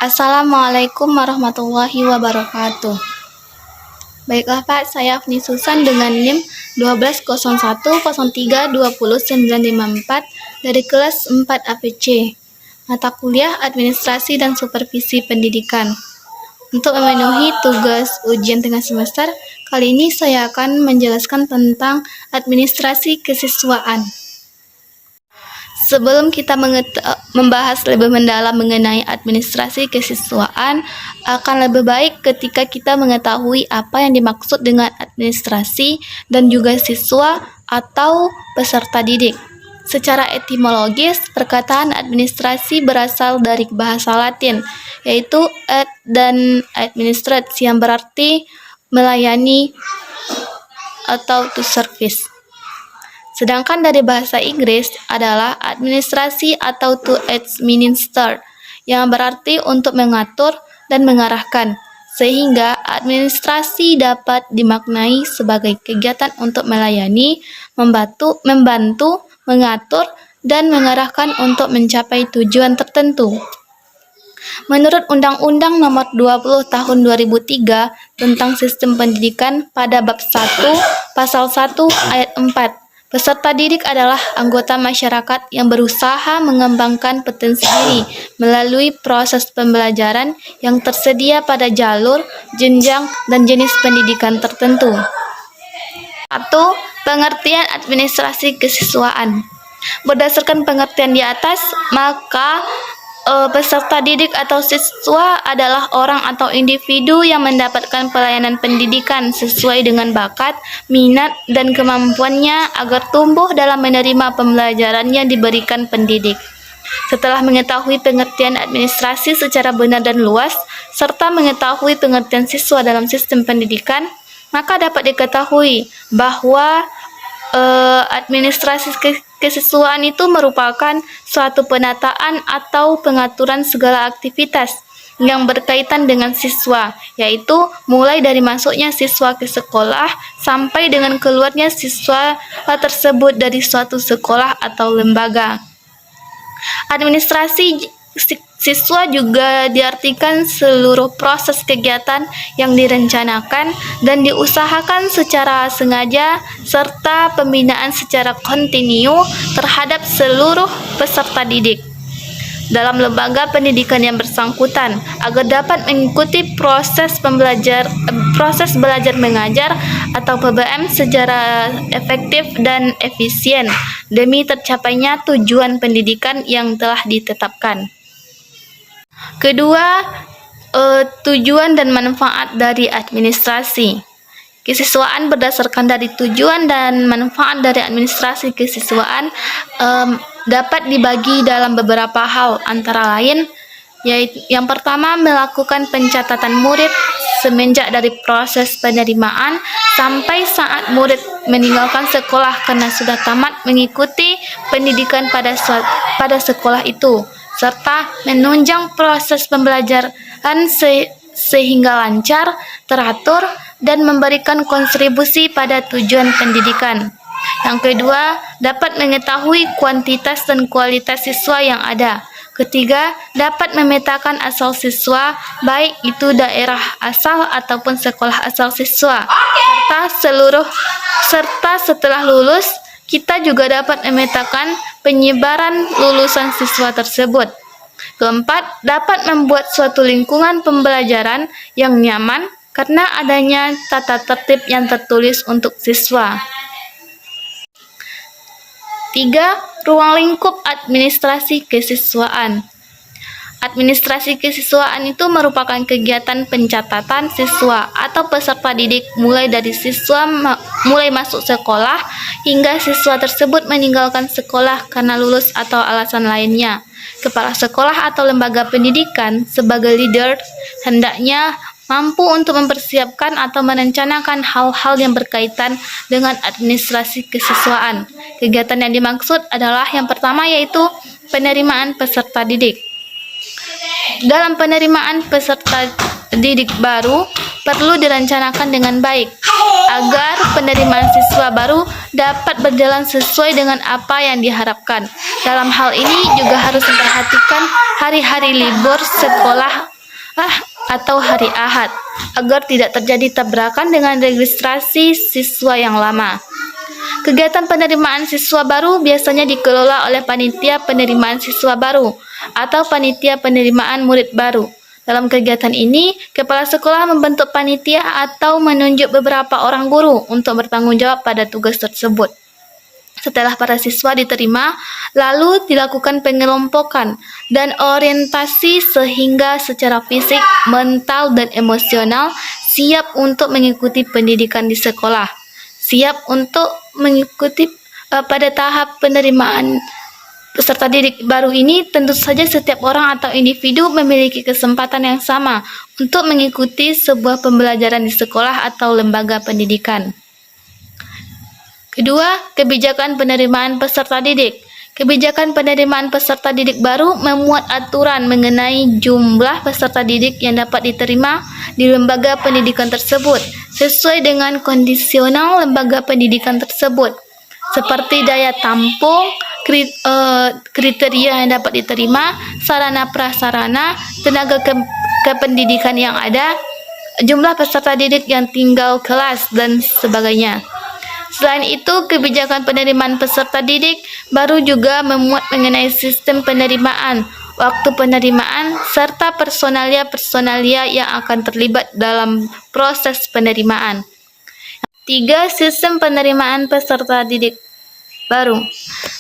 Assalamualaikum warahmatullahi wabarakatuh. Baiklah Pak, saya Afni Susan dengan NIM 120103200954 dari kelas 4 APC, mata kuliah Administrasi dan Supervisi Pendidikan. Untuk memenuhi tugas ujian tengah semester, kali ini saya akan menjelaskan tentang administrasi kesiswaan. Sebelum kita membahas lebih mendalam mengenai administrasi kesiswaan, akan lebih baik ketika kita mengetahui apa yang dimaksud dengan administrasi dan juga siswa atau peserta didik. Secara etimologis, perkataan administrasi berasal dari bahasa Latin, yaitu ad dan administrate yang berarti melayani atau to service. Sedangkan dari bahasa Inggris adalah administrasi atau to administer, yang berarti untuk mengatur dan mengarahkan, sehingga administrasi dapat dimaknai sebagai kegiatan untuk melayani, membantu, mengatur, dan mengarahkan untuk mencapai tujuan tertentu. Menurut Undang-Undang Nomor 20 Tahun 2003 tentang Sistem Pendidikan pada Bab 1 Pasal 1 Ayat 4, peserta didik adalah anggota masyarakat yang berusaha mengembangkan potensi diri melalui proses pembelajaran yang tersedia pada jalur, jenjang, dan jenis pendidikan tertentu. 1. Pengertian administrasi kesiswaan. Berdasarkan pengertian di atas, maka peserta didik atau siswa adalah orang atau individu yang mendapatkan pelayanan pendidikan sesuai dengan bakat, minat, dan kemampuannya agar tumbuh dalam menerima pembelajaran yang diberikan pendidik. Setelah mengetahui pengertian administrasi secara benar dan luas, serta mengetahui pengertian siswa dalam sistem pendidikan, maka dapat diketahui bahwa administrasi kesiswaan itu merupakan suatu penataan atau pengaturan segala aktivitas yang berkaitan dengan siswa, yaitu mulai dari masuknya siswa ke sekolah sampai dengan keluarnya siswa tersebut dari suatu sekolah atau lembaga. Administrasi siswa juga diartikan seluruh proses kegiatan yang direncanakan dan diusahakan secara sengaja serta pembinaan secara kontinu terhadap seluruh peserta didik dalam lembaga pendidikan yang bersangkutan agar dapat mengikuti proses belajar mengajar atau PBM secara efektif dan efisien demi tercapainya tujuan pendidikan yang telah ditetapkan. Kedua, tujuan dan manfaat dari administrasi kesiswaan. Berdasarkan dari tujuan dan manfaat dari administrasi kesiswaan dapat dibagi dalam beberapa hal, antara lain yaitu yang pertama, melakukan pencatatan murid semenjak dari proses penerimaan sampai saat murid meninggalkan sekolah karena sudah tamat mengikuti pendidikan pada sekolah itu, serta menunjang proses pembelajaran sehingga lancar, teratur, dan memberikan kontribusi pada tujuan pendidikan. Yang kedua, dapat mengetahui kuantitas dan kualitas siswa yang ada. Ketiga, dapat memetakan asal siswa, baik itu daerah asal ataupun sekolah asal siswa, serta setelah lulus, kita juga dapat memetakan penyebaran lulusan siswa tersebut. Keempat, dapat membuat suatu lingkungan pembelajaran yang nyaman karena adanya tata tertib yang tertulis untuk siswa. 3. Ruang lingkup administrasi kesiswaan. Administrasi kesiswaan itu merupakan kegiatan pencatatan siswa atau peserta didik mulai dari siswa mulai masuk sekolah hingga siswa tersebut meninggalkan sekolah karena lulus atau alasan lainnya. Kepala sekolah atau lembaga pendidikan sebagai leader hendaknya mampu untuk mempersiapkan atau merencanakan hal-hal yang berkaitan dengan administrasi kesiswaan. Kegiatan yang dimaksud adalah yang pertama yaitu penerimaan peserta didik. Dalam penerimaan peserta didik baru perlu direncanakan dengan baik agar penerimaan siswa baru dapat berjalan sesuai dengan apa yang diharapkan. Dalam hal ini juga harus memperhatikan hari-hari libur sekolah atau hari Ahad, agar tidak terjadi tabrakan dengan registrasi siswa yang lama. Kegiatan penerimaan siswa baru biasanya dikelola oleh panitia penerimaan siswa baru atau panitia penerimaan murid baru. Dalam kegiatan ini, kepala sekolah membentuk panitia atau menunjuk beberapa orang guru untuk bertanggung jawab pada tugas tersebut. Setelah para siswa diterima, lalu dilakukan pengelompokan dan orientasi sehingga secara fisik, mental, dan emosional siap untuk mengikuti pendidikan di sekolah. Siap untuk mengikuti pada tahap penerimaan peserta didik baru ini, tentu saja setiap orang atau individu memiliki kesempatan yang sama untuk mengikuti sebuah pembelajaran di sekolah atau lembaga pendidikan. Kedua, kebijakan penerimaan peserta didik. Kebijakan penerimaan peserta didik baru memuat aturan mengenai jumlah peserta didik yang dapat diterima di lembaga pendidikan tersebut sesuai dengan kondisional lembaga pendidikan tersebut, seperti daya tampung, kriteria yang dapat diterima, sarana prasarana, tenaga kependidikan yang ada, jumlah peserta didik yang tinggal kelas, dan sebagainya. Selain itu, kebijakan penerimaan peserta didik baru juga memuat mengenai sistem penerimaan, waktu penerimaan, serta personalia yang akan terlibat dalam proses penerimaan. 3. Sistem penerimaan peserta didik baru.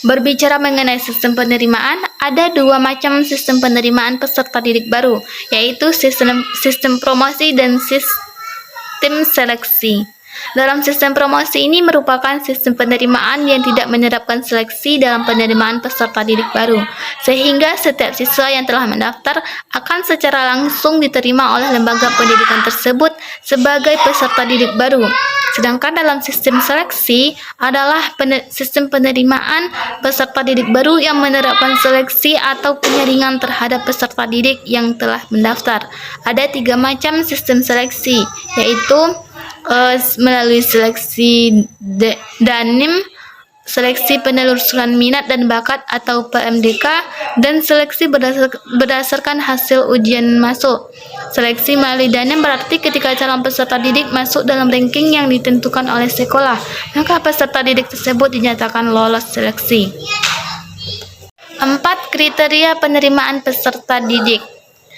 Berbicara mengenai sistem penerimaan, ada 2 macam sistem penerimaan peserta didik baru, yaitu sistem promosi dan sistem seleksi. Dalam sistem promosi ini merupakan sistem penerimaan yang tidak menerapkan seleksi dalam penerimaan peserta didik baru, sehingga setiap siswa yang telah mendaftar akan secara langsung diterima oleh lembaga pendidikan tersebut sebagai peserta didik baru. Sedangkan dalam sistem seleksi adalah sistem penerimaan peserta didik baru yang menerapkan seleksi atau penyaringan terhadap peserta didik yang telah mendaftar. Ada 3 macam sistem seleksi, yaitu melalui seleksi DANIM, seleksi penelusuran minat dan bakat atau PMDK, dan seleksi berdasarkan hasil ujian masuk. Seleksi melalui DANIM berarti ketika calon peserta didik masuk dalam ranking yang ditentukan oleh sekolah, maka peserta didik tersebut dinyatakan lolos seleksi. 4. Kriteria penerimaan peserta didik.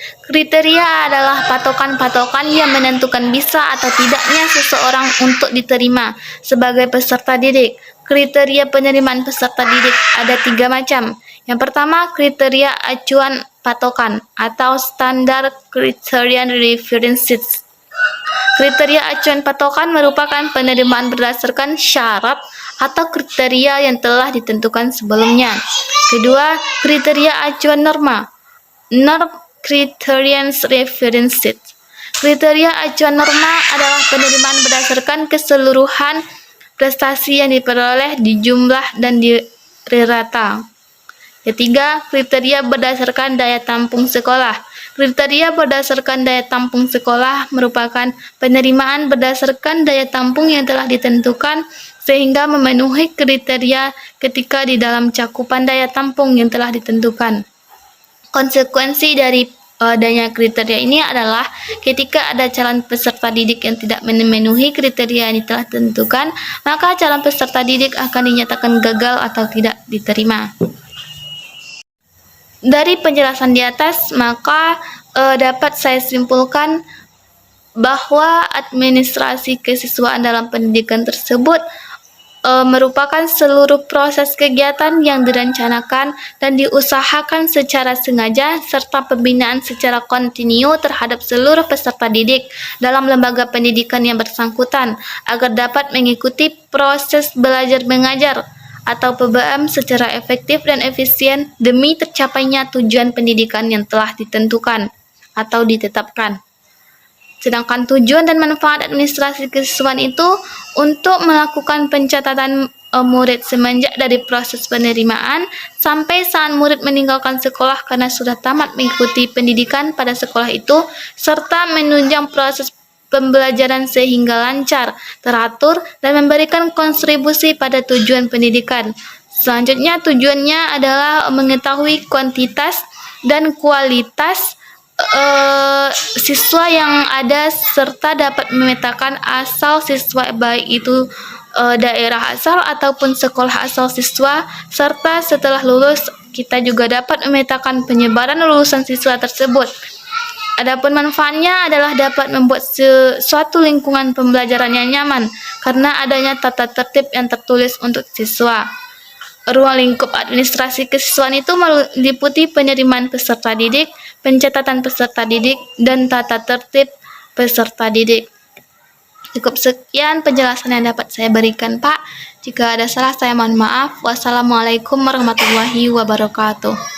Kriteria adalah patokan-patokan yang menentukan bisa atau tidaknya seseorang untuk diterima sebagai peserta didik. Kriteria penerimaan peserta didik ada 3 macam. Yang pertama, kriteria acuan patokan atau standar criterion references. Kriteria acuan patokan merupakan penerimaan berdasarkan syarat atau kriteria yang telah ditentukan sebelumnya. Kedua, kriteria acuan norma. Criterion references. Kriteria acuan norma adalah penerimaan berdasarkan keseluruhan prestasi yang diperoleh di jumlah dan di rata. Ketiga, kriteria berdasarkan daya tampung sekolah. Kriteria berdasarkan daya tampung sekolah merupakan penerimaan berdasarkan daya tampung yang telah ditentukan sehingga memenuhi kriteria ketika di dalam cakupan daya tampung yang telah ditentukan. Konsekuensi dari adanya kriteria ini adalah ketika ada calon peserta didik yang tidak memenuhi kriteria yang telah ditentukan, maka calon peserta didik akan dinyatakan gagal atau tidak diterima. Dari penjelasan di atas, maka dapat saya simpulkan bahwa administrasi kesiswaan dalam pendidikan tersebut merupakan seluruh proses kegiatan yang direncanakan dan diusahakan secara sengaja serta pembinaan secara kontinu terhadap seluruh peserta didik dalam lembaga pendidikan yang bersangkutan agar dapat mengikuti proses belajar mengajar atau PBM secara efektif dan efisien demi tercapainya tujuan pendidikan yang telah ditentukan atau ditetapkan. Sedangkan tujuan dan manfaat administrasi kesiswaan itu untuk melakukan pencatatan murid semenjak dari proses penerimaan sampai saat murid meninggalkan sekolah karena sudah tamat mengikuti pendidikan pada sekolah itu, serta menunjang proses pembelajaran sehingga lancar, teratur, dan memberikan kontribusi pada tujuan pendidikan. Selanjutnya, tujuannya adalah mengetahui kuantitas dan kualitas siswa yang ada serta dapat memetakan asal siswa baik itu daerah asal ataupun sekolah asal siswa, serta setelah lulus kita juga dapat memetakan penyebaran lulusan siswa tersebut. Adapun manfaatnya adalah dapat membuat suatu lingkungan pembelajaran yang nyaman karena adanya tata tertib yang tertulis untuk siswa. Ruang lingkup administrasi kesiswaan itu meliputi penerimaan peserta didik, pencatatan peserta didik, dan tata tertib peserta didik. Cukup sekian penjelasan yang dapat saya berikan, Pak. Jika ada salah saya mohon maaf. Wassalamualaikum warahmatullahi wabarakatuh.